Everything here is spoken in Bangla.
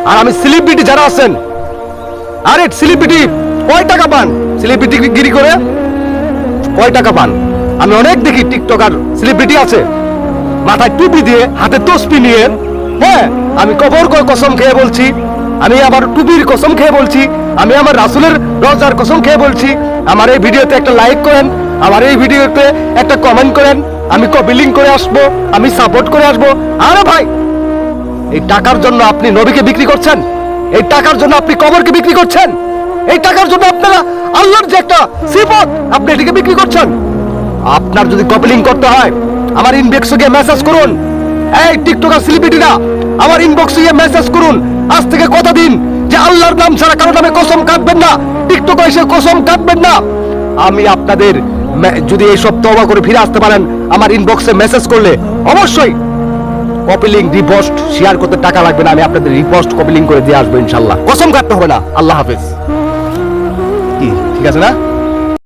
আর আমি সেলিব্রিটি যারা আছেন, আরে সেলিব্রিটি কয় টাকা পান? সেলিব্রিটি গিরি করে কয় টাকা পান? আমি অনেক দেখি টিকটকার সেলিব্রিটি আছে মাথায় টুপি দিয়ে হাতে তসবি নিয়ে, হ্যাঁ আমি কবর কসম খেয়ে বলছি, আমি আবার টুপির কসম খেয়ে বলছি, আমি আমার রাসূলের রওজার কসম খেয়ে বলছি, আমার এই ভিডিওতে একটা লাইক করেন, আমার এই ভিডিওতে একটা কমেন্ট করেন, আমি কপি লিংক করে আসবো, আমি সাপোর্ট করে আসবো। আরে ভাই, এই টাকার জন্য আপনি নবীকে বিক্রি করছেন, এই টাকার জন্য আপনি কবরকে বিক্রি করছেন, এই টাকার জন্য আপনারা আল্লাহর যে একটা সিফত আপনি এটিকে বিক্রি করছেন। আপনার যদি কপি লিংক করতে হয় আমার ইনবক্সে গিয়ে মেসেজ করুন। এই টিকটকার সেলিব্রিটিরা আমার ইনবক্সে গিয়ে মেসেজ করুন, আজ থেকে কথা দিন যে আল্লাহর নাম ছাড়া কারো নামে কসম কাটবেন না, টিকটকে এসে কসম কাটবেন না। আমি আপনাদের যদি এই সব তওবা করে ফিরে আসতে পারেন, আমার ইনবক্সে মেসেজ করলে অবশ্যই কপি লিংক রিপোস্ট শেয়ার করতে টাকা লাগবে না, আমি আপনাদের রিপোস্ট কপি লিংক করে দিয়ে আসবো ইনশাআল্লাহ। কসম কাটতে হবে না। আল্লাহ হাফেজ। কি ঠিক আছে না?